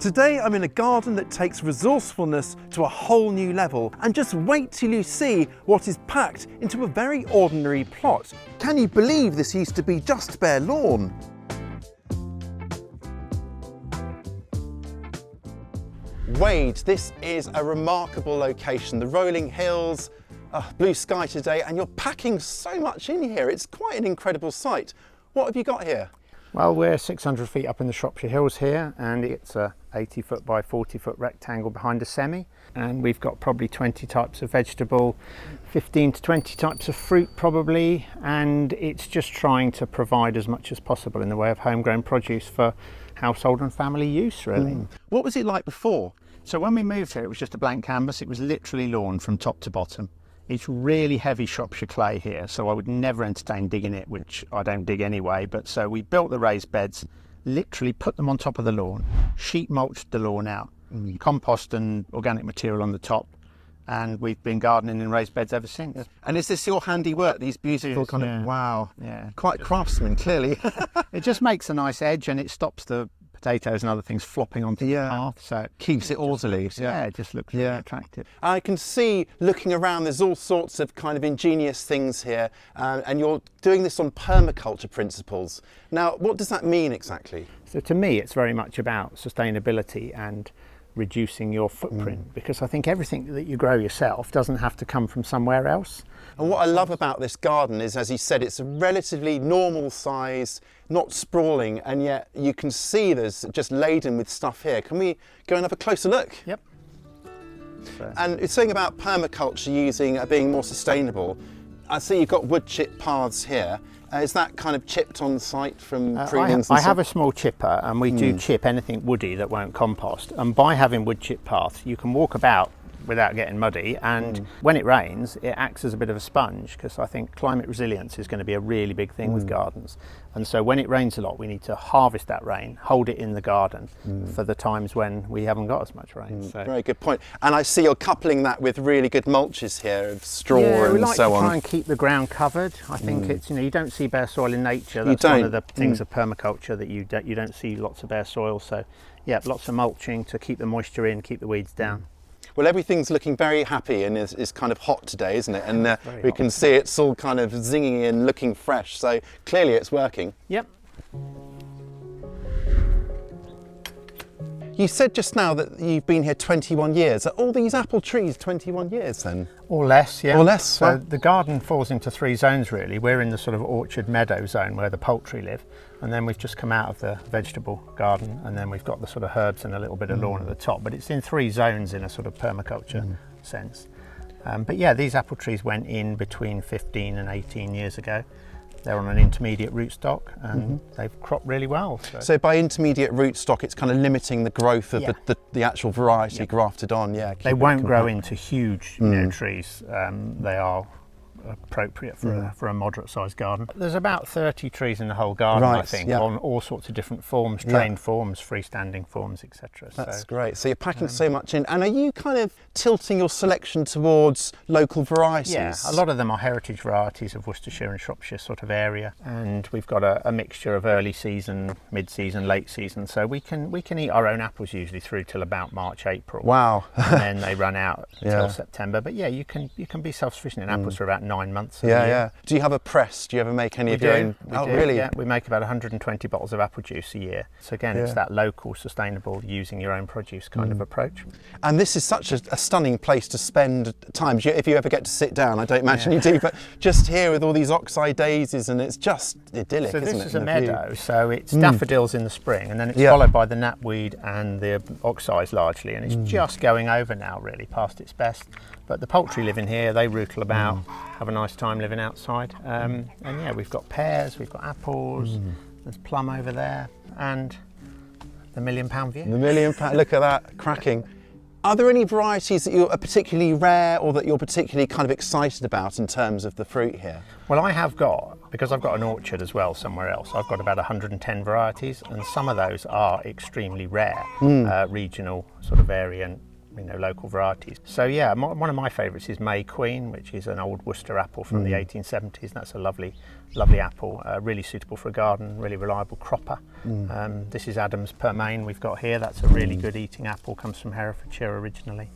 Today I'm in a garden that takes resourcefulness to a whole new level, and just wait till you see what is packed into a very ordinary plot. Can you believe this used to be just bare lawn? Wade, this is a remarkable location. The rolling hills, blue sky today, and you're packing so much in here. It's quite an incredible sight. What have you got here? Well, we're 600 feet up in the Shropshire Hills here, and it's a 80 foot by 40 foot rectangle behind a semi, and we've got probably 20 types of vegetable, 15 to 20 types of fruit probably, and it's just trying to provide as much as possible in the way of homegrown produce for household and family use, really. What was it like before? So when we moved here, it was just a blank canvas. It was literally lawn from top to bottom. It's really heavy Shropshire clay here, so I would never entertain digging it, which I don't dig anyway. But so we built the raised beds, literally put them on top of the lawn, sheet mulched the lawn out, compost and organic material on the top, and we've been gardening in raised beds ever since. And is this your handiwork, these beautiful kind of, wow, yeah, quite craftsman, clearly. It just makes a nice edge, and it stops the potatoes and other things flopping onto the path, so it keeps it orderly. Yeah, it just looks really attractive. I can see, looking around, there's all sorts of kind of ingenious things here, and you're doing this on permaculture principles. Now, what does that mean exactly? So to me, it's very much about sustainability and reducing your footprint, because I think everything that you grow yourself doesn't have to come from somewhere else. And what I love about this garden is, as you said, it's a relatively normal size, not sprawling, and yet you can see there's just laden with stuff here. Can we go and have a closer look? Yep. And it's saying about permaculture being more sustainable. I see you've got wood chip paths here. Is that kind of chipped on site from prunings? I have a small chipper, and we do chip anything woody that won't compost. And by having wood chip paths, you can walk about without getting muddy, and when it rains, it acts as a bit of a sponge, because I think climate resilience is going to be a really big thing with gardens. And so when it rains a lot, we need to harvest that rain, hold it in the garden for the times when we haven't got as much rain. So. Very good point. And I see you're coupling that with really good mulches here of straw we and like so to on. try and keep the ground covered. I think it's, you don't see bare soil in nature. That's one of the things of permaculture, that you don't see lots of bare soil. So yeah, lots of mulching to keep the moisture in, keep the weeds down. Well, everything's looking very happy and is kind of hot today, isn't it? And we can see it's all kind of zinging and looking fresh. So clearly it's working. Yep. You said just now that you've been here 21 years. Are all these apple trees 21 years then? Or less, yeah. Or less. So the garden falls into three zones really. We're in the sort of orchard meadow zone where the poultry live, and then we've just come out of the vegetable garden, and then we've got the sort of herbs and a little bit of lawn at the top. But it's in three zones in a sort of permaculture sense. But yeah, these apple trees went in between 15 and 18 years ago. They're on an intermediate rootstock, and they've cropped really well. So by intermediate rootstock, it's kind of limiting the growth of the actual variety grafted on. Yeah, they won't grow into huge trees. They are appropriate for a moderate sized garden. There's about 30 trees in the whole garden, I think, on all sorts of different forms, trained forms, freestanding forms, etc. That's great. So you're packing so much in. And are you kind of tilting your selection towards local varieties? Yeah, a lot of them are heritage varieties of Worcestershire and Shropshire sort of area, and we've got a mixture of early season, mid-season, late season, so we can eat our own apples usually through till about March, April. Wow. And then they run out till September. But yeah, you can be self-sufficient in apples for about 9 months. Yeah. Do you have a press? Do you ever make any of your own? We do, really? Yeah, we make about 120 bottles of apple juice a year. So again, it's that local, sustainable, using your own produce kind of approach. And this is such a stunning place to spend time. If you ever get to sit down, I don't imagine you do, but just here with all these oxeye daisies, and it's just idyllic, isn't it? So this is a meadow, so it's daffodils in the spring, and then it's followed by the knapweed and the oxeyes largely, and it's just going over now, really, past its best. But the poultry live in here, they rootle about, have a nice time living outside. And yeah, we've got pears, we've got apples, there's plum over there, and the £1 million view. The £1 million, look at that, cracking. Are there any varieties that are particularly rare or that you're particularly kind of excited about in terms of the fruit here? Well, I have got, because I've got an orchard as well somewhere else, I've got about 110 varieties, and some of those are extremely rare, regional sort of variant local varieties. So yeah, one of my favourites is May Queen, which is an old Worcester apple from the 1870s. That's a lovely apple, really suitable for a garden, really reliable cropper. This is Adam's Permain we've got here. That's a really good eating apple, comes from Herefordshire originally.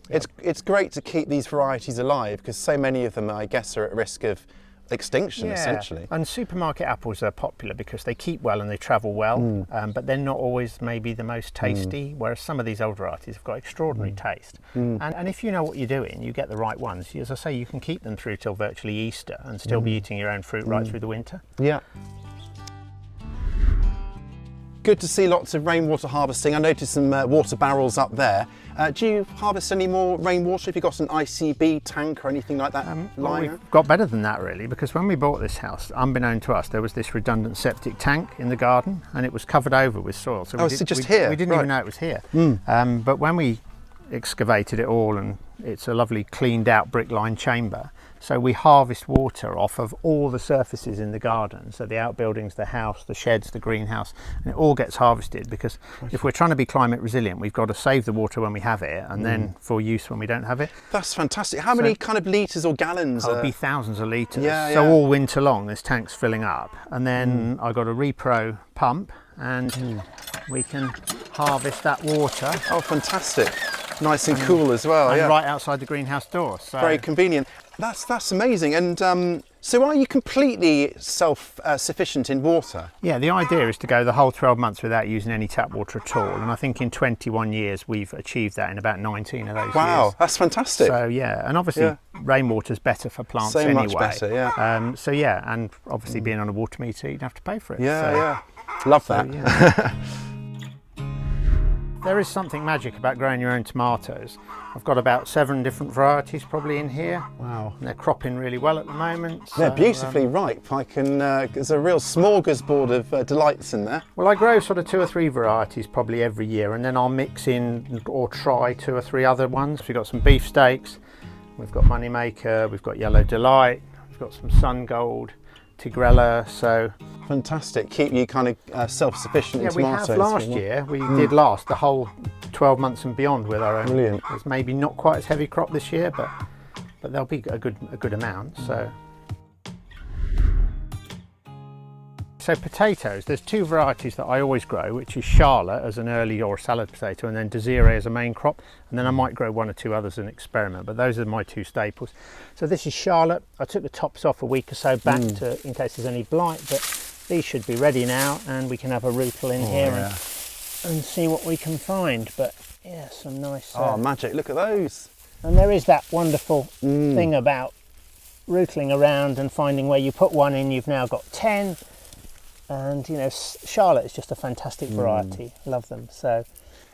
It's great to keep these varieties alive because so many of them, I guess, are at risk of extinction, essentially. And supermarket apples are popular because they keep well and they travel well, but they're not always maybe the most tasty, whereas some of these old varieties have got extraordinary taste. And if you know what you're doing, you get the right ones. As I say, you can keep them through till virtually Easter and still be eating your own fruit right through the winter. Yeah. Good to see lots of rainwater harvesting. I noticed some water barrels up there. Do you harvest any more rainwater? Have you got an ICB tank or anything like that? Well, we've got better than that really, because when we bought this house, unbeknown to us, there was this redundant septic tank in the garden and it was covered over with soil. So it's just here? We didn't even know it was here. But when we excavated it all, and it's a lovely cleaned out brick lined chamber, so we harvest water off of all the surfaces in the garden, so the outbuildings, the house, the sheds, the greenhouse, and it all gets harvested, because if we're trying to be climate resilient, we've got to save the water when we have it and then for use when we don't have it. That's fantastic. How many kind of litres or gallons? It'll be thousands of litres. So all winter long this tank's filling up, and then I got a repro pump and we can harvest that water. Oh, fantastic. Nice and cool as well. And right outside the greenhouse door. So. Very convenient. That's amazing. And so are you completely self-sufficient in water? Yeah, the idea is to go the whole 12 months without using any tap water at all. And I think in 21 years we've achieved that in about 19 of those years. Wow, that's fantastic. So yeah, and obviously rainwater's better for plants anyway. So much better, yeah. So yeah, and obviously being on a water meter, you don't have to pay for it. Yeah. Love that. So, yeah. There is something magic about growing your own tomatoes. I've got about 7 different varieties probably in here. Wow. And they're cropping really well at the moment. They're beautifully ripe. There's a real smorgasbord of delights in there. Well, I grow sort of 2 or 3 varieties probably every year, and then I'll mix in or try 2 or 3 other ones. We've got some beefsteaks, we've got Moneymaker, we've got Yellow Delight, we've got some Sun Gold, Tigrella, so... Fantastic. Keep you kind of self-sufficient in tomatoes. We have last year. We did last the whole 12 months and beyond with our own. Brilliant. It's maybe not quite as heavy crop this year, but there'll be a good amount. So potatoes, there's 2 varieties that I always grow, which is Charlotte as an early or salad potato, and then Desiree as a main crop, and then I might grow 1 or 2 others and experiment, but those are my 2 staples. So this is Charlotte. I took the tops off a week or so back in case there's any blight, but these should be ready now, and we can have a rootle in here and see what we can find. But yeah, some nice... magic, look at those. And there is that wonderful thing about rootling around and finding where you put one in, you've now got 10. And you know, Charlotte is just a fantastic variety. Love them. So,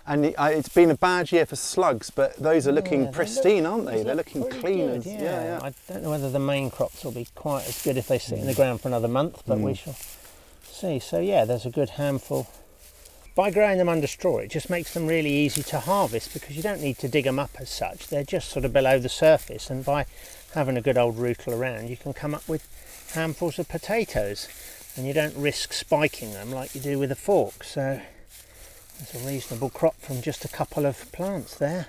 and it's been a bad year for slugs, but those are looking pristine, aren't they? They're looking clean. Yeah. I don't know whether the main crops will be quite as good if they sit in the ground for another month, but we shall see. So yeah, there's a good handful. By growing them under straw, it just makes them really easy to harvest because you don't need to dig them up as such. They're just sort of below the surface, and by having a good old rootle around, you can come up with handfuls of potatoes. And you don't risk spiking them like you do with a fork. So there's a reasonable crop from just a couple of plants there.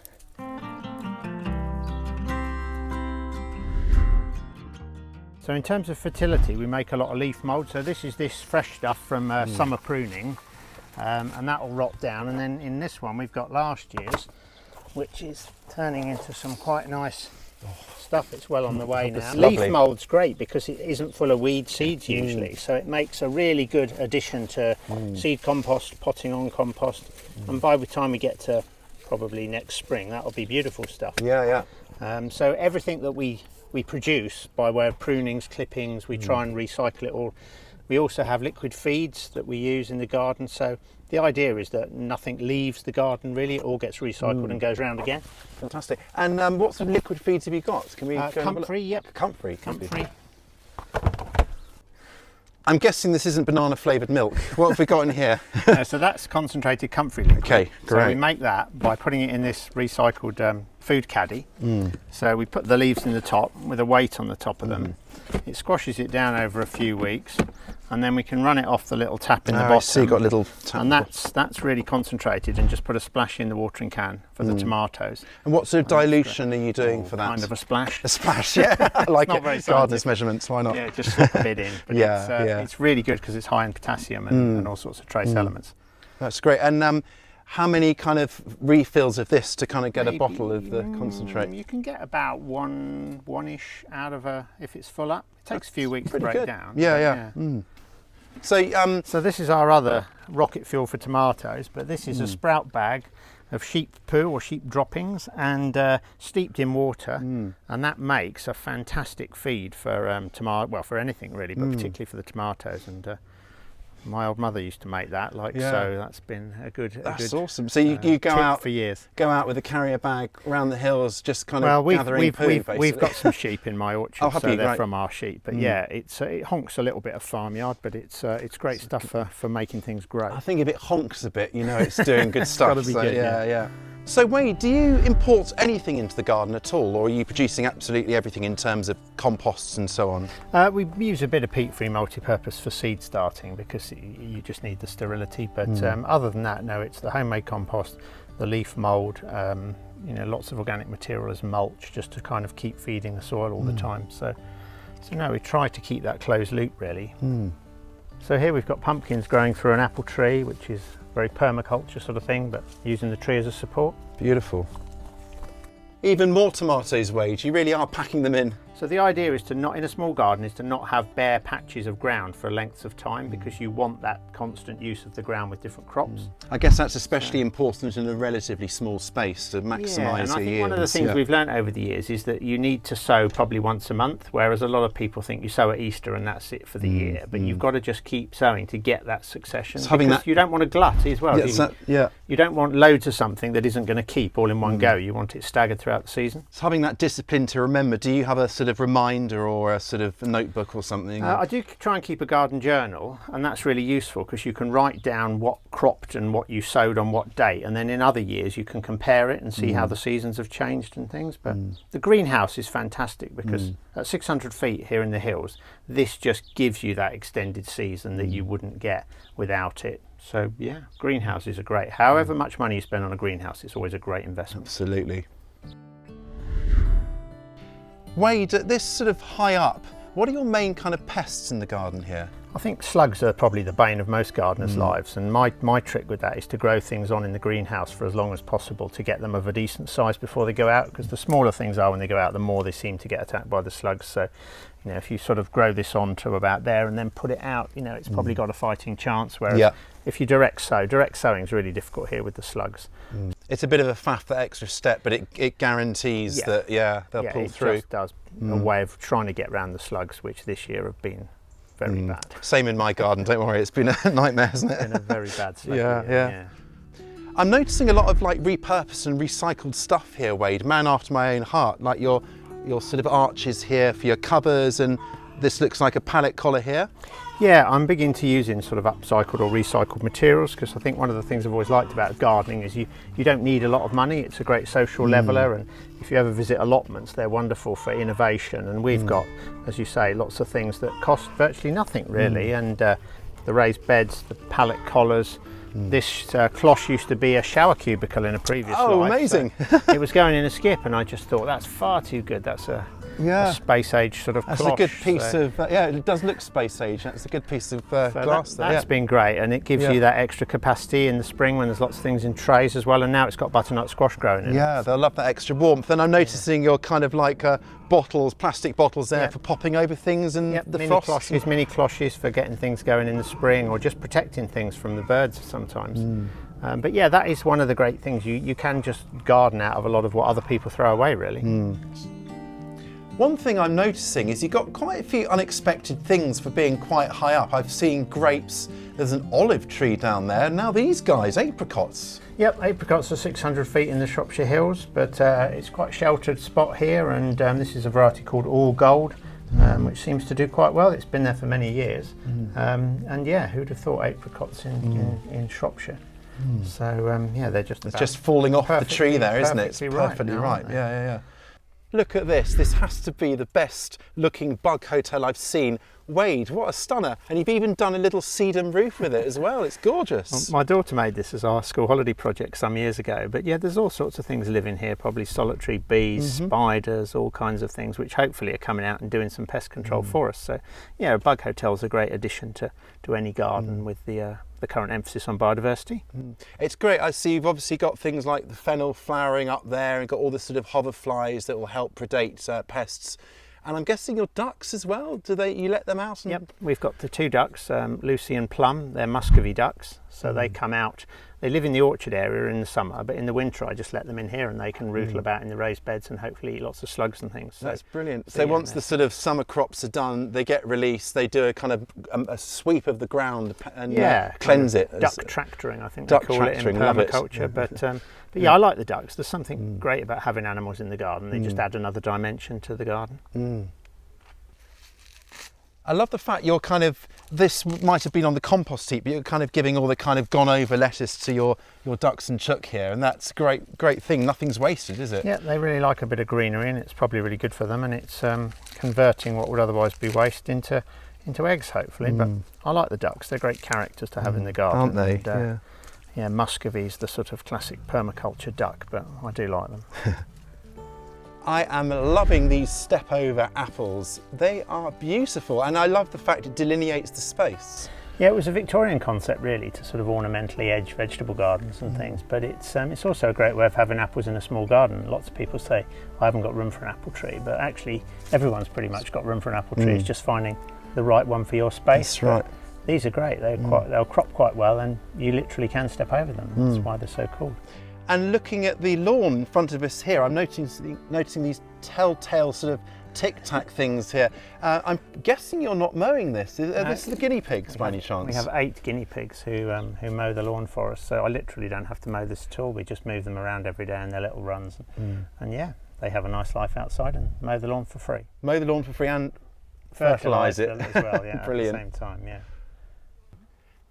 So in terms of fertility, we make a lot of leaf mould. So this is this fresh stuff from summer pruning, and that will rot down. And then in this one we've got last year's, which is turning into some quite nice stuff. It's well on the way now. Leaf mould's great because it isn't full of weed seeds usually, so it makes a really good addition to seed compost, potting on compost, and by the time we get to probably next spring, that'll be beautiful stuff. So everything that we produce by way of prunings, clippings, we try and recycle it all. We also have liquid feeds that we use in the garden, so the idea is that nothing leaves the garden really, it all gets recycled and goes round again. Fantastic. And what sort of liquid feeds have you got? Can we comfrey, yep. Comfrey. I'm guessing this isn't banana flavoured milk. What have we got in here? So that's concentrated comfrey liquid. Okay, great. So we make that by putting it in this recycled food caddy. So we put the leaves in the top with a weight on the top of them. It squashes it down over a few weeks, and then we can run it off the little tap in the I bottom. see, you've got a little tap. And that's really concentrated, and just put a splash in the watering can for the tomatoes. And what sort of dilution are you doing for that? Kind of a splash. A splash, yeah. I like not very it. Gardener's measurements, why not? Yeah, just slip a bit in. But it's really good because it's high in potassium and all sorts of trace elements. That's great. And how many kind of refills of this to kind of get a bottle of the concentrate? You can get about one-ish out of if it's full up. It takes a few weeks to break down. Yeah. So this is our other rocket fuel for tomatoes, but this is a sprout bag of sheep poo or sheep droppings and steeped in water, and that makes a fantastic feed for for anything really, but particularly for the tomatoes. And my old mother used to make that, so that's been a good. That's awesome. So you go out for years. Go out with a carrier bag around the hills, just kind of gathering poo. Basically, we've got some sheep in my orchard, so they're from our sheep. But it honks a little bit of farmyard, but it's great stuff for making things grow. I think if it honks a bit, you know it's doing good stuff. It's gotta be good, yeah. So Wade, do you import anything into the garden at all, or are you producing absolutely everything in terms of composts and so on? We use a bit of peat-free multi-purpose for seed starting because you just need the sterility. But other than that, no, it's the homemade compost, the leaf mould, lots of organic material as mulch, just to kind of keep feeding the soil all the time. So no, we try to keep that closed loop really. So here we've got pumpkins growing through an apple tree, which is very permaculture sort of thing, but using the tree as a support. Beautiful. Even more tomatoes, Wade. You really are packing them in. So the idea is in a small garden, is to not have bare patches of ground for lengths of time, because you want that constant use of the ground with different crops. I guess that's especially important in a relatively small space to maximise and I your think yields. one of the things we've learned over the years is that you need to sow probably once a month, whereas a lot of people think you sow at Easter and that's it for the year. But you've got to just keep sowing to get that succession. Because you don't want to glut as well. You don't want loads of something that isn't going to keep all in one go. You want it staggered throughout the season. So having that discipline to remember, do you have a sort of reminder or a sort of notebook or something? I do try and keep a garden journal, and that's really useful because you can write down what cropped and what you sowed on what date, and then in other years you can compare it and see how the seasons have changed and things. But the greenhouse is fantastic because at 600 feet here in the hills, this just gives you that extended season that you wouldn't get without it. So yeah, greenhouses are great. However much money you spend on a greenhouse, it's always a great investment. Absolutely. Wade, at this sort of high up, what are your main kind of pests in the garden here? I think slugs are probably the bane of most gardeners' lives, and my trick with that is to grow things on in the greenhouse for as long as possible to get them of a decent size before they go out, because the smaller things are when they go out, the more they seem to get attacked by the slugs. So, if you sort of grow this on to about there and then put it out, it's probably got a fighting chance, whereas if you direct sowing is really difficult here with the slugs. It's a bit of a faff, that extra step, but it guarantees that they'll pull through. It just does a way of trying to get around the slugs, which this year have been very bad. Same in my garden, don't worry, it's been a nightmare, hasn't it? It's been a very bad slug yeah. I'm noticing a lot of repurposed and recycled stuff here, Wade, man after my own heart, like your sort of arches here for your covers, and this looks like a pallet collar here. Yeah, I'm big into using sort of upcycled or recycled materials, because I think one of the things I've always liked about gardening is you don't need a lot of money. It's a great social leveller, and if you ever visit allotments, they're wonderful for innovation. And we've got, as you say, lots of things that cost virtually nothing really, and the raised beds, the pallet collars. This cloche used to be a shower cubicle in a previous life. Oh, amazing. So it was going in a skip, and I just thought, that's far too good. That's a space age sort of cloche. That's a good piece of, it does look space age. That's a good piece of glass there. That's been great, and it gives you that extra capacity in the spring when there's lots of things in trays as well, and now it's got butternut squash growing in it. Yeah, they'll love that extra warmth. And I'm noticing you're kind of like bottles, plastic bottles there for popping over things and the frost. Mini cloches for getting things going in the spring, or just protecting things from the birds sometimes. But yeah, that is one of the great things. You can just garden out of a lot of what other people throw away, really. One thing I'm noticing is you've got quite a few unexpected things for being quite high up. I've seen grapes, there's an olive tree down there. Now these guys, apricots. Yep, apricots are 600 feet in the Shropshire Hills, but it's quite a sheltered spot here, and this is a variety called All Gold, which seems to do quite well. It's been there for many years. And yeah, who'd have thought apricots in Shropshire? So yeah, they're just... It's just falling off the tree there, isn't it? It's perfectly right. Yeah. Look at this. This has to be the best looking bug hotel I've seen. Wade, what a stunner. And you've even done a little sedum roof with it as well. It's gorgeous. Well, my daughter made this as our school holiday project some years ago, but yeah, there's all sorts of things living here, probably solitary bees, spiders, all kinds of things, which hopefully are coming out and doing some pest control for us. So yeah, a bug hotel is a great addition to any garden with the current emphasis on biodiversity. It's great. I see you've obviously got things like the fennel flowering up there and got all the sort of hoverflies that will help predate pests. And I'm guessing your ducks as well, you let them out? Yep, we've got the 2 ducks, Lucy and Plum. They're Muscovy ducks, so they come out. They live in the orchard area in the summer, but in the winter I just let them in here and they can rootle about in the raised beds and hopefully eat lots of slugs and things. So, that's brilliant. So once the sort of summer crops are done, they get released, they do a kind of a sweep of the ground and cleanse it. Duck tractoring, I think they call it in permaculture. But yeah, I like the ducks. There's something great about having animals in the garden. They just add another dimension to the garden. I love the fact you're kind of, this might have been on the compost heap, but you're kind of giving all the kind of gone over lettuce to your ducks and chook here, and that's a great thing. Nothing's wasted, is it? Yeah, they really like a bit of greenery and it's probably really good for them, and it's converting what would otherwise be waste into eggs, hopefully. But I like the ducks. They're great characters to have in the garden. Aren't they? And, yeah, Muscovy's the sort of classic permaculture duck, but I do like them. I am loving these step over apples. They are beautiful, and I love the fact it delineates the space. Yeah, it was a Victorian concept really to sort of ornamentally edge vegetable gardens and things, but it's also a great way of having apples in a small garden. Lots of people say, I haven't got room for an apple tree, but actually everyone's pretty much got room for an apple tree. It's just finding the right one for your space. That's right. These are great. They'll crop quite well and you literally can step over them. That's why they're so cool. And looking at the lawn in front of us here, I'm noticing these telltale sort of tic-tac things here. I'm guessing you're not mowing this. Are this the guinea pigs by any chance? We have 8 guinea pigs who mow the lawn for us, so I literally don't have to mow this at all. We just move them around every day in their little runs. And yeah, they have a nice life outside and mow the lawn for free. Mow the lawn for free and fertilise it as well, yeah, brilliant. At the same time, yeah.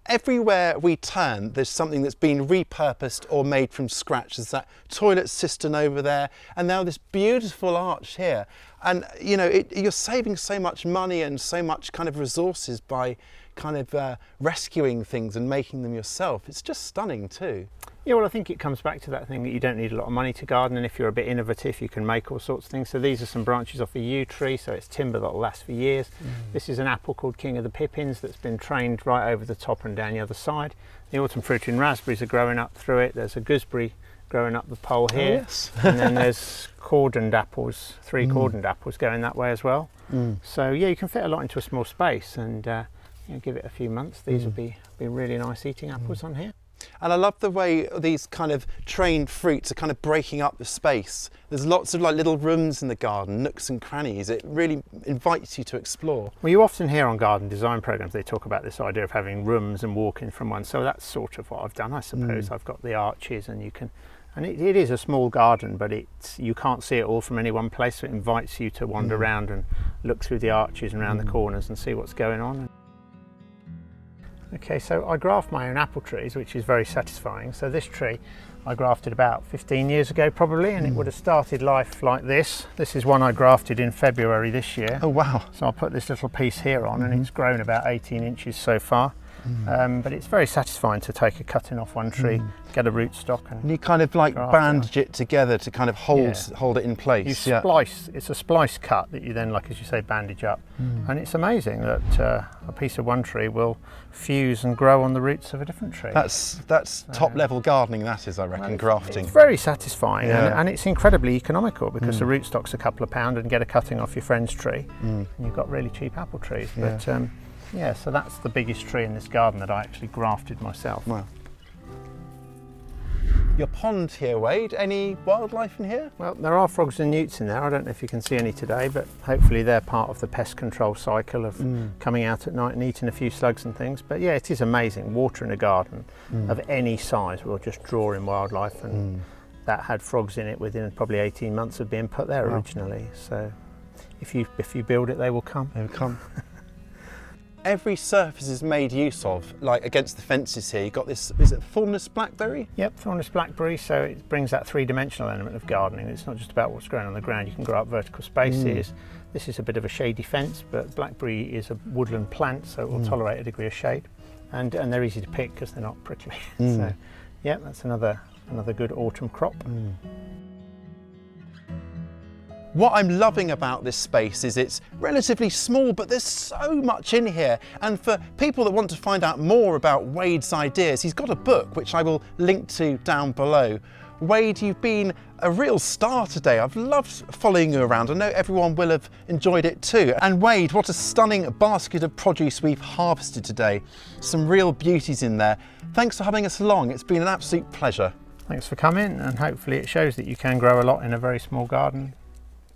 Everywhere we turn, there's something that's been repurposed or made from scratch. There's that toilet cistern over there, and now this beautiful arch here. And you know, you're saving so much money and so much kind of resources by kind of rescuing things and making them yourself. It's just stunning too. Yeah, well, I think it comes back to that thing that you don't need a lot of money to garden, and if you're a bit innovative, you can make all sorts of things. So these are some branches off a yew tree, so it's timber that'll last for years. This is an apple called King of the Pippins that's been trained right over the top and down the other side. The autumn fruiting raspberries are growing up through it. There's a gooseberry growing up the pole here. Oh, yes. And then there's cordoned apples, 3 cordoned apples going that way as well. So yeah, you can fit a lot into a small space, and you know, give it a few months, these will be really nice eating apples on here. And I love the way these kind of trained fruits are kind of breaking up the space. There's lots of like little rooms in the garden, nooks and crannies. It really invites you to explore. Well, you often hear on garden design programs, they talk about this idea of having rooms and walking from one. So that's sort of what I've done, I suppose. I've got the arches, and you can, and it is a small garden, but you can't see it all from any one place. So it invites you to wander around and look through the arches and around the corners and see what's going on. Okay, so I graft my own apple trees, which is very satisfying. So this tree I grafted about 15 years ago probably, and it would have started life like this. This is one I grafted in February this year. Oh wow. So I'll put this little piece here on, and it's grown about 18 inches so far. But it's very satisfying to take a cutting off one tree, get a rootstock, and you kind of like bandage it together to kind of hold it in place. You splice. It's a splice cut that you then, like as you say, bandage up, and it's amazing that a piece of one tree will fuse and grow on the roots of a different tree. That's top level gardening, that is, I reckon, grafting. It's very satisfying, and it's incredibly economical because the rootstock's a couple of pound, and get a cutting off your friend's tree, and you've got really cheap apple trees. But yeah, so that's the biggest tree in this garden that I actually grafted myself. Wow. Your pond here, Wade, any wildlife in here? Well, there are frogs and newts in there. I don't know if you can see any today, but hopefully they're part of the pest control cycle of coming out at night and eating a few slugs and things. But yeah, it is amazing. Water in a garden of any size will just draw in wildlife, and that had frogs in it within probably 18 months of being put there originally. So if you build it, they will come. They will come. every surface is made use of, like against the fences here. You've got this, is it thornless blackberry? Yep, thornless blackberry, so it brings that three-dimensional element of gardening. It's not just about what's growing on the ground, you can grow up vertical spaces. This is a bit of a shady fence, but blackberry is a woodland plant, so it will tolerate a degree of shade. And they're easy to pick because they're not prickly. So, yeah, that's another good autumn crop. What I'm loving about this space is it's relatively small, but there's so much in here. And for people that want to find out more about Wade's ideas, he's got a book which I will link to down below. Wade, you've been a real star today. I've loved following you around. I know everyone will have enjoyed it too. And Wade, what a stunning basket of produce we've harvested today. Some real beauties in there. Thanks for having us along. It's been an absolute pleasure. Thanks for coming, and hopefully it shows that you can grow a lot in a very small garden